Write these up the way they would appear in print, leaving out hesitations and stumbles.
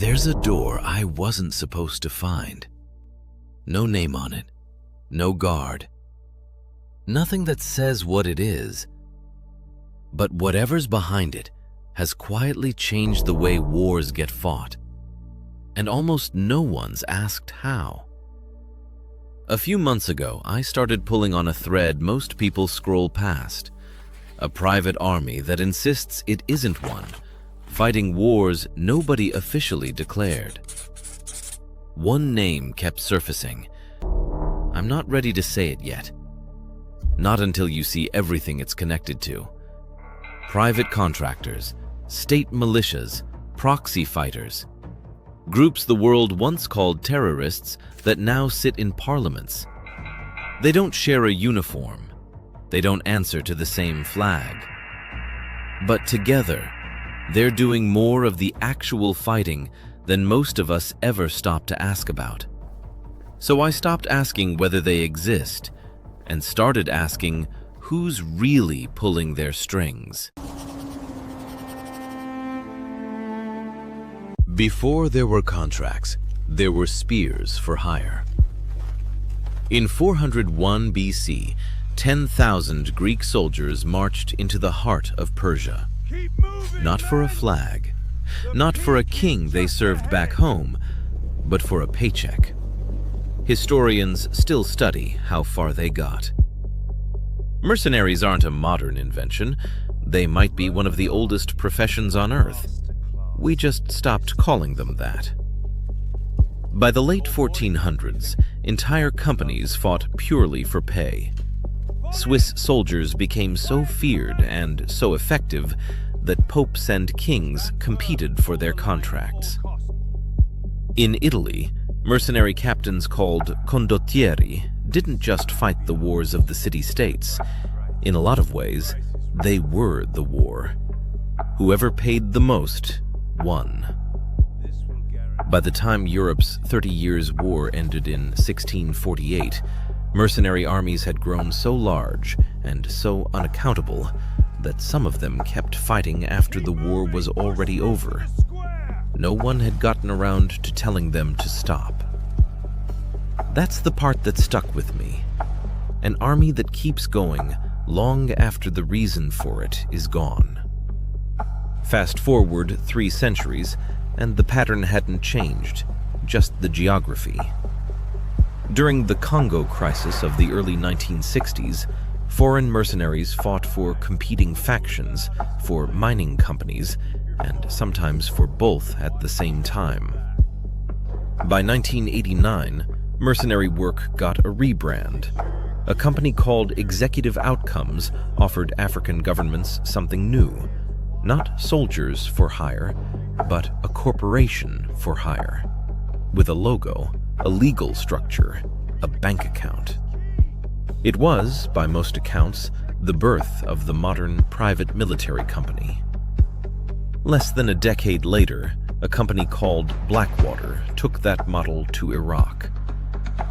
There's a door I wasn't supposed to find. No name on it, no guard. Nothing that says what it is. But whatever's behind it has quietly changed the way wars get fought. And almost no one's asked how. A few months ago, I started pulling on a thread most people scroll past. A private army that insists it isn't one, fighting wars nobody officially declared. One name kept surfacing. I'm not ready to say it yet. Not until you see everything it's connected to. Private contractors, state militias, proxy fighters. Groups the world once called terrorists that now sit in parliaments. They don't share a uniform. They don't answer to the same flag. But together, they're doing more of the actual fighting than most of us ever stop to ask about. So I stopped asking whether they exist and started asking who's really pulling their strings. Before there were contracts, there were spears for hire. In 401 BC, 10,000 Greek soldiers marched into the heart of Persia. Not for a flag, not for a king they served back home, but for a paycheck. Historians still study how far they got. Mercenaries aren't a modern invention. They might be one of the oldest professions on Earth. We just stopped calling them that. By the late 1400s, entire companies fought purely for pay. Swiss soldiers became so feared and so effective that popes and kings competed for their contracts. In Italy, mercenary captains called condottieri didn't just fight the wars of the city-states. In a lot of ways, they were the war. Whoever paid the most won. By the time Europe's 30 Years' War ended in 1648, mercenary armies had grown so large and so unaccountable that some of them kept fighting after the war was already over. No one had gotten around to telling them to stop. That's the part that stuck with me. An army that keeps going long after the reason for it is gone. Fast forward 3 centuries, and the pattern hadn't changed, just the geography. During the Congo crisis of the early 1960s, foreign mercenaries fought for competing factions, for mining companies, and sometimes for both at the same time. By 1989, mercenary work got a rebrand. A company called Executive Outcomes offered African governments something new. Not soldiers for hire, but a corporation for hire. With a logo, a legal structure, a bank account. It was, by most accounts, the birth of the modern private military company. Less than a decade later, a company called Blackwater took that model to Iraq.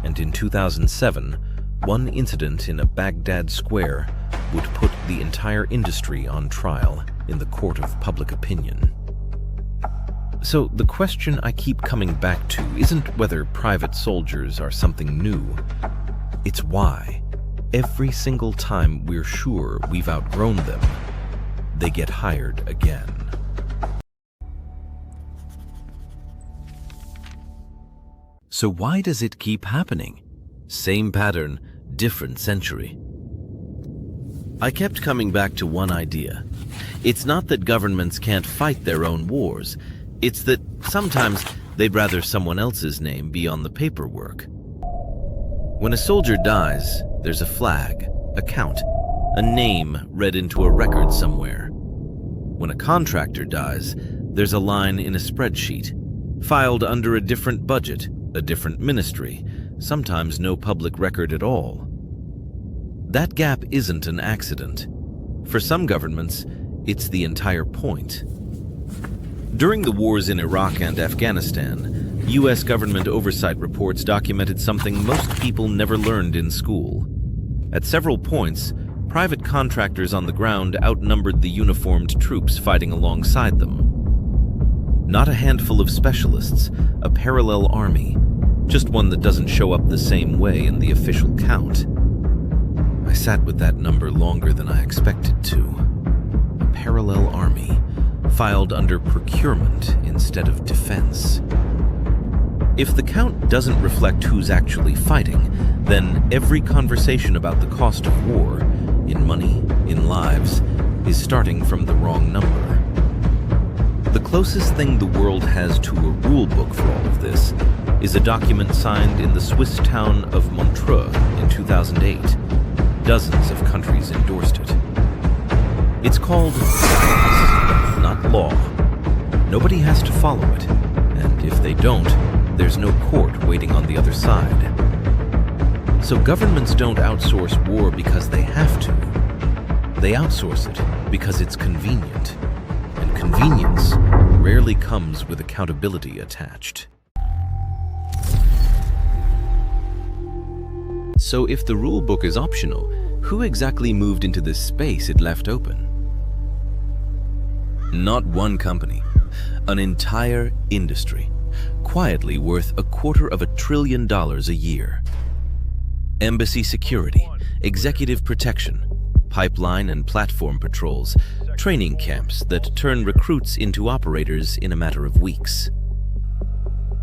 And in 2007, one incident in a Baghdad square would put the entire industry on trial in the court of public opinion. So the question I keep coming back to isn't whether private soldiers are something new. It's why, every single time we're sure we've outgrown them, they get hired again. So why does it keep happening? Same pattern, different century. I kept coming back to one idea. It's not that governments can't fight their own wars. It's that sometimes they'd rather someone else's name be on the paperwork. When a soldier dies, there's a flag, a count, a name read into a record somewhere. When a contractor dies, there's a line in a spreadsheet, filed under a different budget, a different ministry, sometimes no public record at all. That gap isn't an accident. For some governments, it's the entire point. During the wars in Iraq and Afghanistan, U.S. government oversight reports documented something most people never learned in school. At several points, private contractors on the ground outnumbered the uniformed troops fighting alongside them. Not a handful of specialists, a parallel army, just one that doesn't show up the same way in the official count. I sat with that number longer than I expected to. A parallel army, filed under procurement instead of defense. If the count doesn't reflect who's actually fighting, then every conversation about the cost of war, in money, in lives, is starting from the wrong number. The closest thing the world has to a rule book for all of this is a document signed in the Swiss town of Montreux in 2008. Dozens of countries endorsed it. It's called guidance, not law. Nobody has to follow it, and if they don't, there's no court waiting on the other side. So governments don't outsource war because they have to. They outsource it because it's convenient. And convenience rarely comes with accountability attached. So if the rule book is optional, who exactly moved into this space it left open? Not one company, an entire industry, quietly worth $250 billion a year. Embassy security, executive protection, pipeline and platform patrols, training camps that turn recruits into operators in a matter of weeks.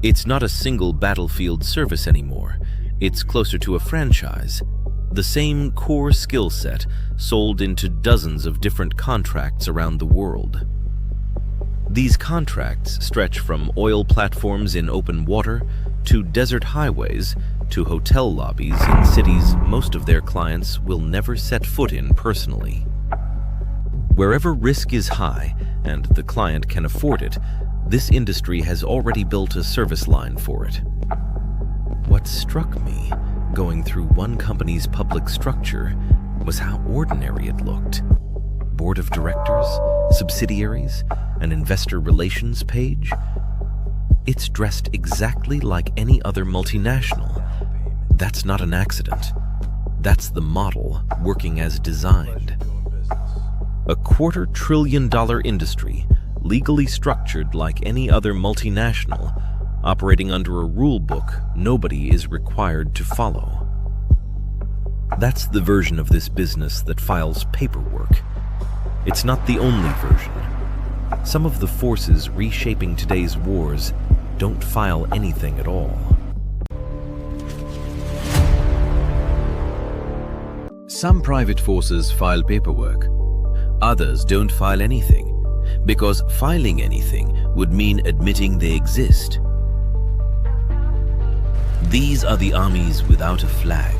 It's not a single battlefield service anymore. It's closer to a franchise. The same core skill set sold into dozens of different contracts around the world. These contracts stretch from oil platforms in open water to desert highways to hotel lobbies in cities most of their clients will never set foot in personally. Wherever risk is high and the client can afford it, this industry has already built a service line for it. What struck me, going through one company's public structure, was how ordinary it looked. Board of directors, subsidiaries, an investor relations page. It's dressed exactly like any other multinational. That's not an accident. That's the model working as designed. A $250 billion industry, legally structured like any other multinational, operating under a rule book nobody is required to follow. That's the version of this business that files paperwork. It's not the only version. Some of the forces reshaping today's wars don't file anything at all. Some private forces file paperwork. Others don't file anything, because filing anything would mean admitting they exist. These are the armies without a flag,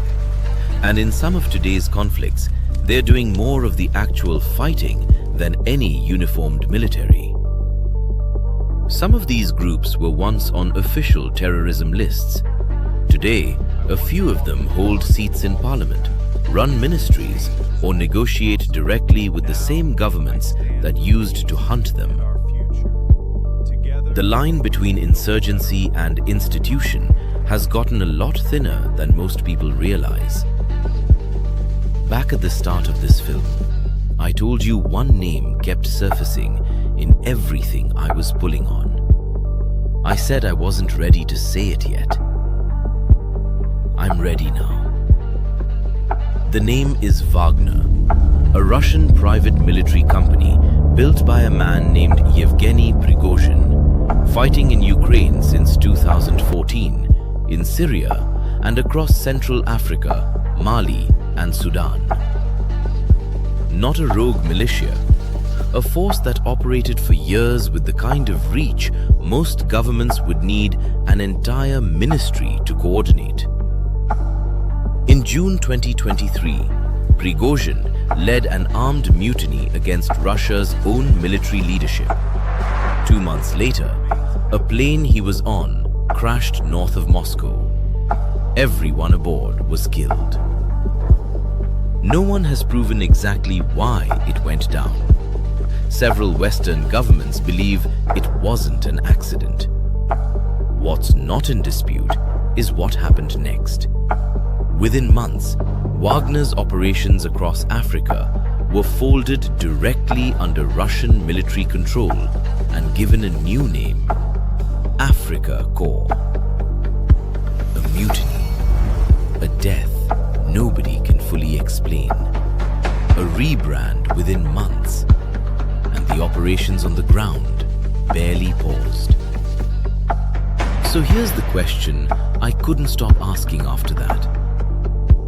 and in some of today's conflicts, they're doing more of the actual fighting than any uniformed military. Some of these groups were once on official terrorism lists. Today, a few of them hold seats in parliament, run ministries, or negotiate directly with the same governments that used to hunt them. The line between insurgency and institution has gotten a lot thinner than most people realize. Back at the start of this film, I told you one name kept surfacing in everything I was pulling on. I said I wasn't ready to say it yet. I'm ready now. The name is Wagner, a Russian private military company built by a man named Yevgeny Prigozhin, fighting in Ukraine since 2014, in Syria, and across Central Africa, Mali, and Sudan. Not a rogue militia, a force that operated for years with the kind of reach most governments would need an entire ministry to coordinate. In June 2023, Prigozhin led an armed mutiny against Russia's own military leadership. 2 months later, a plane he was on crashed north of Moscow. Everyone aboard was killed. No one has proven exactly why it went down. Several Western governments believe it wasn't an accident. What's not in dispute is what happened next. Within months, Wagner's operations across Africa were folded directly under Russian military control and given a new name, Africa Corps. A mutiny, a death nobody can fully explain, a rebrand within months, and the operations on the ground barely paused. So here's the question I couldn't stop asking after that.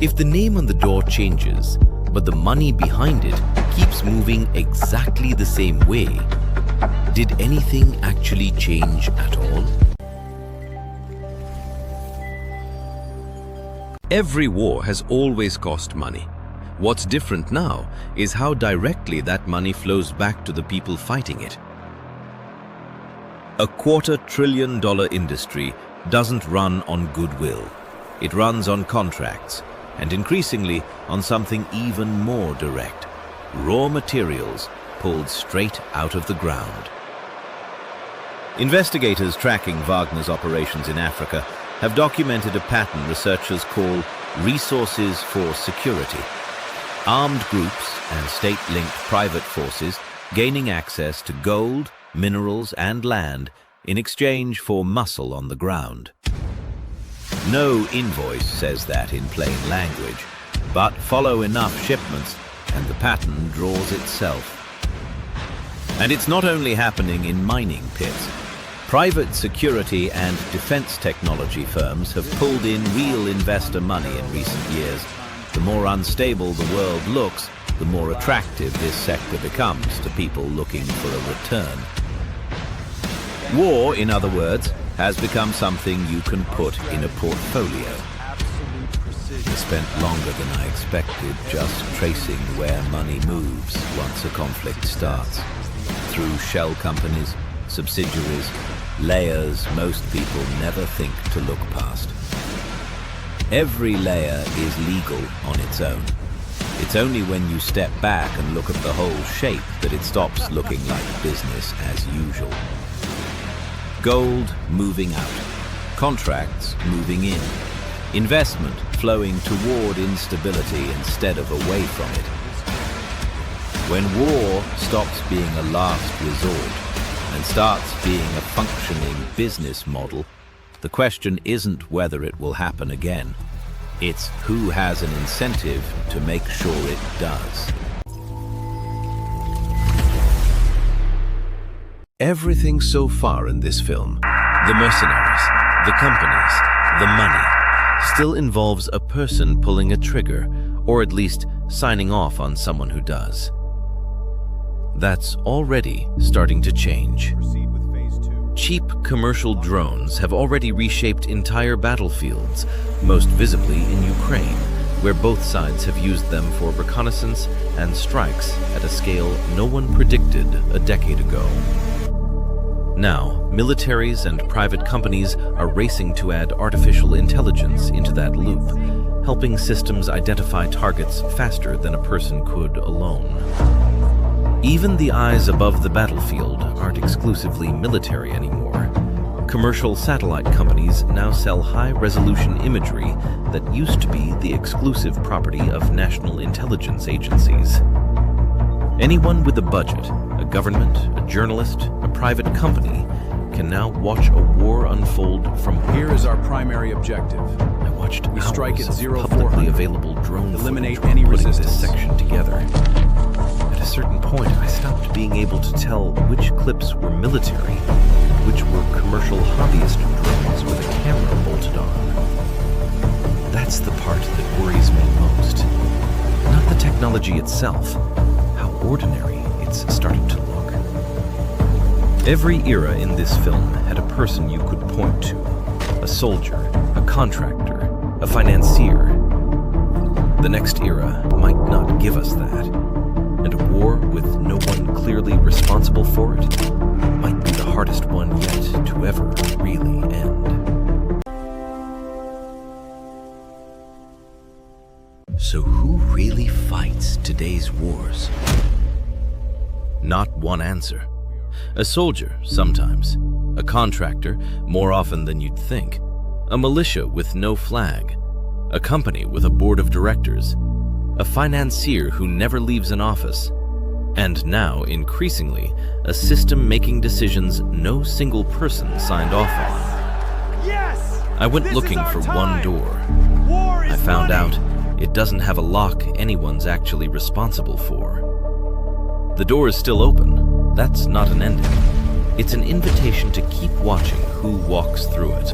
If the name on the door changes, but the money behind it keeps moving exactly the same way, did anything actually change at all? Every war has always cost money. What's different now is how directly that money flows back to the people fighting it. A $250 billion industry doesn't run on goodwill. It runs on contracts, and increasingly on something even more direct: raw materials pulled straight out of the ground. Investigators tracking Wagner's operations in Africa have documented a pattern researchers call resources for security. Armed groups and state-linked private forces gaining access to gold, minerals, and land in exchange for muscle on the ground. No invoice says that in plain language, but follow enough shipments and the pattern draws itself. And it's not only happening in mining pits. Private security and defense technology firms have pulled in real investor money in recent years. The more unstable the world looks, the more attractive this sector becomes to people looking for a return. War, in other words, has become something you can put in a portfolio. I spent longer than I expected just tracing where money moves once a conflict starts. Through shell companies, subsidiaries, layers most people never think to look past. Every layer is legal on its own. It's only when you step back and look at the whole shape that it stops looking like business as usual. Gold moving out, contracts moving in, investment flowing toward instability instead of away from it. When war stops being a last resort and starts being a functioning business model, the question isn't whether it will happen again. It's who has an incentive to make sure it does. Everything so far in this film, the mercenaries, the companies, the money, still involves a person pulling a trigger, or at least signing off on someone who does. That's already starting to change. Cheap commercial drones have already reshaped entire battlefields, most visibly in Ukraine, where both sides have used them for reconnaissance and strikes at a scale no one predicted a decade ago. Now, militaries and private companies are racing to add artificial intelligence into that loop, helping systems identify targets faster than a person could alone. Even the eyes above the battlefield aren't exclusively military anymore. Commercial satellite companies now sell high-resolution imagery that used to be the exclusive property of national intelligence agencies. Anyone with a budget, a government, a journalist, a private company, can now watch a war unfold from home. Here is our primary objective. I watched We strike at hours of 0400. publicly available drone Eliminate footage any while putting resistance. this section together. At a certain point, I stopped being able to tell which clips were military, which were commercial hobbyist drones with a camera bolted on. That's the part that worries me most. Not the technology itself, how ordinary it's started to look. Every era in this film had a person you could point to. A soldier, a contractor, a financier. The next era might not give us that. And a war with no one clearly responsible for it might be the hardest one yet to ever really end. So who really fights today's wars? Not one answer. A soldier, sometimes. A contractor, more often than you'd think. A militia with no flag. A company with a board of directors. a financier who never leaves an office, and now, increasingly, a system making decisions no single person signed off on. Yes! I went looking for one door. I found out it doesn't have a lock anyone's actually responsible for. The door is still open. That's not an ending. It's an invitation to keep watching who walks through it.